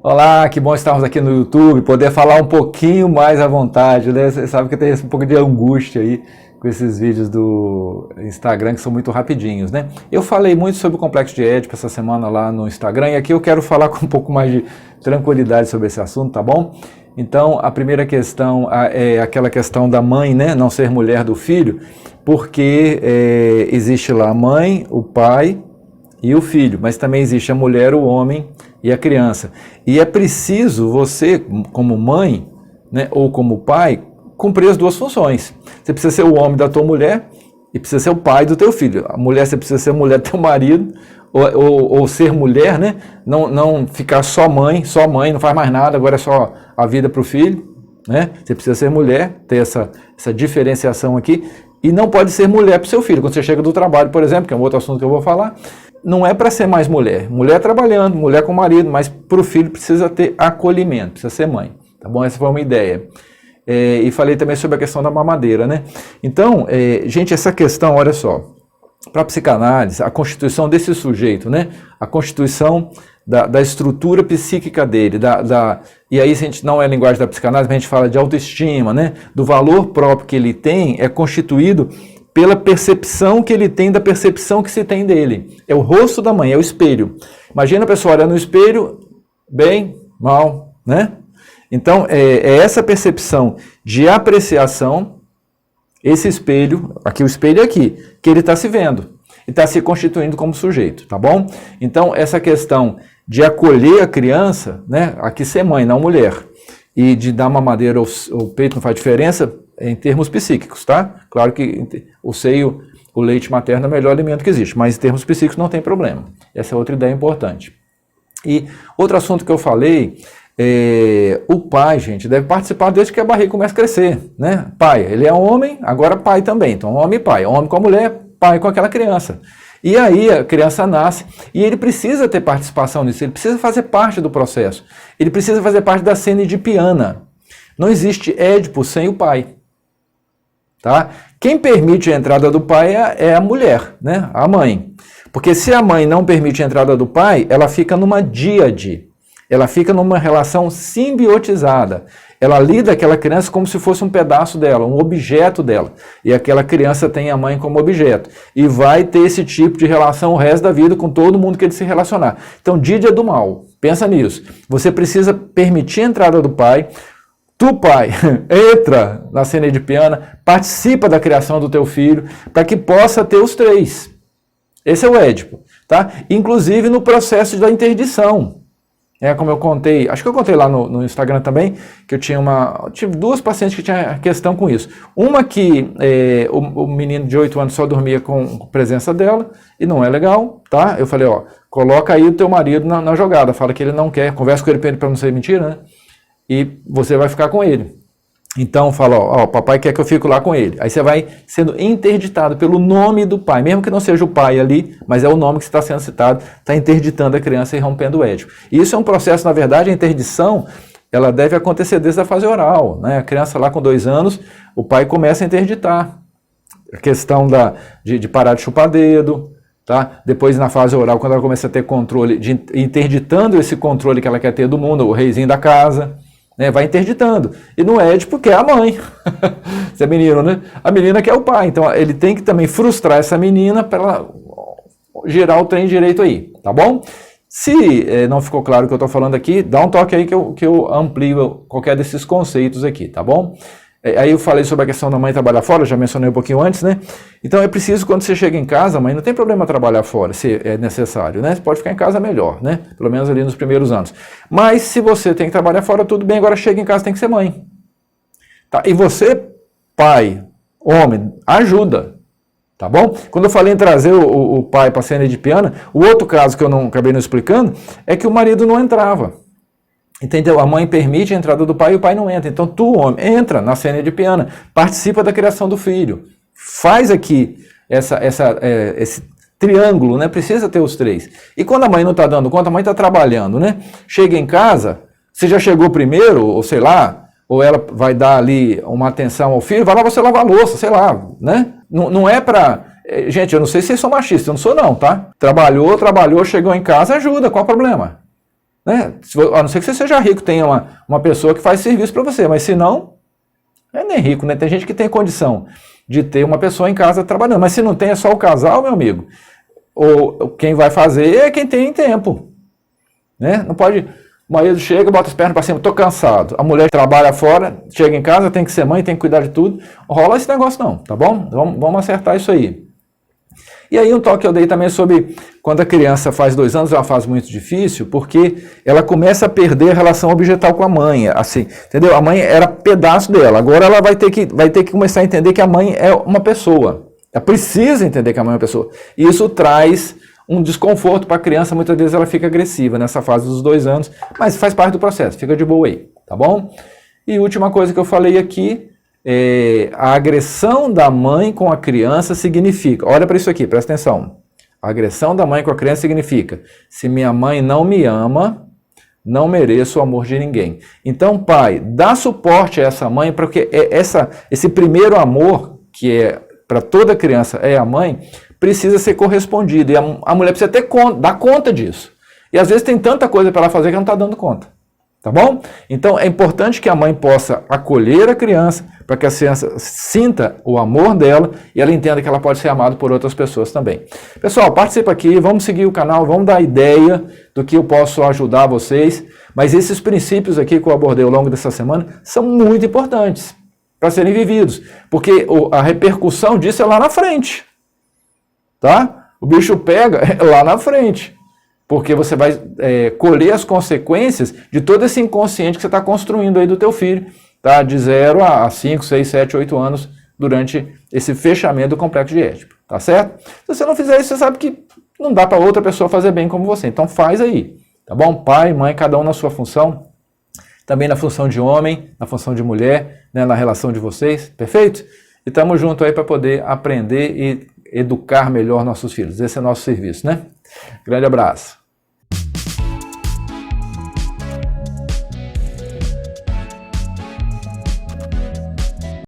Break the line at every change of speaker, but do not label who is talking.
Olá, que bom estarmos aqui no YouTube, poder falar um pouquinho mais à vontade, né? Você sabe que eu tenho um pouco de angústia aí com esses vídeos do Instagram que são muito rapidinhos, né? Eu falei muito sobre o Complexo de Édipo essa semana lá no Instagram e aqui eu quero falar com um pouco mais de tranquilidade sobre esse assunto, tá bom? Então, a primeira questão é aquela questão da mãe, né? Não ser mulher do filho, porque existe lá a mãe, o pai e o filho, mas também existe a mulher, o homem e a criança. E é preciso você, como mãe, né, ou como pai, cumprir as duas funções. Você precisa ser o homem da tua mulher e precisa ser o pai do teu filho. A mulher, você precisa ser a mulher do teu marido, ou ser mulher, né? Não ficar só mãe, não faz mais nada, agora é só a vida para o filho. Né? Você precisa ser mulher, ter essa diferenciação aqui, e não pode ser mulher para o seu filho. Quando você chega do trabalho, por exemplo, que é um outro assunto que eu vou falar, não é para ser mais mulher. Mulher trabalhando, mulher com marido, mas para o filho precisa ter acolhimento, precisa ser mãe. Tá bom? Essa foi uma ideia. E falei também sobre a questão da mamadeira, né? Então, gente, essa questão, olha só, para a psicanálise, a constituição desse sujeito, né? A constituição da estrutura psíquica dele, e aí, se a gente não é a linguagem da psicanálise, mas a gente fala de autoestima, né? Do valor próprio que ele tem, é constituído pela percepção que ele tem da percepção que se tem dele. É o rosto da mãe, é o espelho. Imagina a pessoa olhando no espelho, bem, mal, né? Então, é essa percepção de apreciação, esse espelho, aqui o espelho é aqui, que ele está se vendo e está se constituindo como sujeito, tá bom? Então, essa questão de acolher a criança, né? Aqui ser mãe, não mulher, e de dar mamadeira ou peito não faz diferença em termos psíquicos, tá? Claro que o seio, o leite materno é o melhor alimento que existe, mas em termos psíquicos não tem problema. Essa é outra ideia importante. E outro assunto que eu falei, o pai, gente, deve participar desde que a barriga começa a crescer, né? Pai, ele é homem, agora pai também. Então, homem e pai. Homem com a mulher, pai com aquela criança. E aí a criança nasce e ele precisa ter participação nisso, ele precisa fazer parte do processo. Ele precisa fazer parte da cena edipiana. Não existe Édipo sem o pai. Tá? Quem permite a entrada do pai é a mulher, né? A mãe. Porque se a mãe não permite a entrada do pai, ela fica numa díade. Ela fica numa relação simbiotizada. Ela lida aquela criança como se fosse um pedaço dela, um objeto dela. E aquela criança tem a mãe como objeto. E vai ter esse tipo de relação o resto da vida com todo mundo que ele se relacionar. Então, díade é do mal. Pensa nisso. Você precisa permitir a entrada do pai. Tu, pai, entra na cena edipiana, participa da criação do teu filho, para que possa ter os três. Esse é o Édipo. Tá? Inclusive no processo da interdição. Como eu contei, acho que eu contei lá no Instagram também, que eu tive duas pacientes que tinham questão com isso. Uma que o menino de 8 anos só dormia com presença dela, e não é legal, tá? Eu falei, coloca aí o teu marido na jogada, fala que ele não quer, conversa com ele para não ser mentira, né? E você vai ficar com ele. Então fala, papai quer que eu fique lá com ele. Aí você vai sendo interditado pelo nome do pai, mesmo que não seja o pai ali, mas é o nome que está sendo citado, está interditando a criança e rompendo o Édipo. E isso é um processo, na verdade, a interdição, ela deve acontecer desde a fase oral, né? A criança lá com 2 anos, o pai começa a interditar. A questão de parar de chupar dedo, tá? Depois na fase oral, quando ela começa a ter controle, interditando esse controle que ela quer ter do mundo, o reizinho da casa, né, vai interditando. E no Édipo que é a mãe. Você é menino, né? A menina que é o pai. Então ele tem que também frustrar essa menina para ela girar o trem direito aí, tá bom? Se não ficou claro o que eu estou falando aqui, dá um toque aí que eu amplio qualquer desses conceitos aqui, tá bom? Aí eu falei sobre a questão da mãe trabalhar fora, já mencionei um pouquinho antes, né? Então é preciso, quando você chega em casa, mãe, não tem problema trabalhar fora, se é necessário, né? Você pode ficar em casa melhor, né? Pelo menos ali nos primeiros anos. Mas se você tem que trabalhar fora, tudo bem, agora chega em casa, tem que ser mãe. Tá? E você, pai, homem, ajuda, tá bom? Quando eu falei em trazer o pai para a cena edipiana, o outro caso que eu acabei não explicando, é que o marido não entrava. Entendeu? A mãe permite a entrada do pai e o pai não entra. Então tu, homem, entra na cena edipiana, participa da criação do filho. Faz aqui esse triângulo, né? Precisa ter os 3. E quando a mãe não está dando conta, a mãe está trabalhando, né? Chega em casa, você já chegou primeiro, ou sei lá, ou ela vai dar ali uma atenção ao filho, vai lá você lavar a louça, sei lá, né? Não é para... Gente, eu não sei se vocês são machistas, eu não sou não, tá? Trabalhou, chegou em casa, ajuda, qual o problema? né? A não ser que você seja rico, tenha uma pessoa que faz serviço para você, mas se não, é nem rico, né? Tem gente que tem condição de ter uma pessoa em casa trabalhando, mas se não tem, é só o casal, meu amigo. Ou quem vai fazer é quem tem tempo, né? Não pode... O marido chega, bota as pernas para cima, tô cansado. A mulher trabalha fora, chega em casa, tem que ser mãe, tem que cuidar de tudo. Rola esse negócio não, tá bom? Vamos acertar isso aí. E aí um toque que eu dei também sobre quando a criança faz 2 anos, é uma fase muito difícil, porque ela começa a perder a relação objetal com a mãe, assim, entendeu? A mãe era pedaço dela, agora ela vai ter que começar a entender que a mãe é uma pessoa. Ela precisa entender que a mãe é uma pessoa. E isso traz um desconforto para a criança, muitas vezes ela fica agressiva nessa fase dos 2 anos, mas faz parte do processo, fica de boa aí, tá bom? E última coisa que eu falei aqui, a agressão da mãe com a criança significa, olha para isso aqui, presta atenção, a agressão da mãe com a criança significa, se minha mãe não me ama, não mereço o amor de ninguém. Então, pai, dá suporte a essa mãe, porque esse primeiro amor, que é para toda criança é a mãe, precisa ser correspondido. E a mulher precisa dar conta disso. E às vezes tem tanta coisa para ela fazer que ela não está dando conta. Tá bom? Então é importante que a mãe possa acolher a criança, para que a criança sinta o amor dela e ela entenda que ela pode ser amada por outras pessoas também. Pessoal, participa aqui, vamos seguir o canal, vamos dar ideia do que eu posso ajudar vocês. Mas esses princípios aqui que eu abordei ao longo dessa semana são muito importantes para serem vividos, porque a repercussão disso é lá na frente. Tá? O bicho pega lá na frente, porque você vai colher as consequências de todo esse inconsciente que você está construindo aí do teu filho, tá? De 0 a 5, 6, 7, 8 anos, durante esse fechamento do complexo de Édipo, tá certo? Se você não fizer isso, você sabe que não dá para outra pessoa fazer bem como você, então faz aí, tá bom? Pai, mãe, cada um na sua função, também na função de homem, na função de mulher, né, na relação de vocês, perfeito? E estamos juntos aí para poder aprender e educar melhor nossos filhos. Esse é o nosso serviço, né? Grande abraço.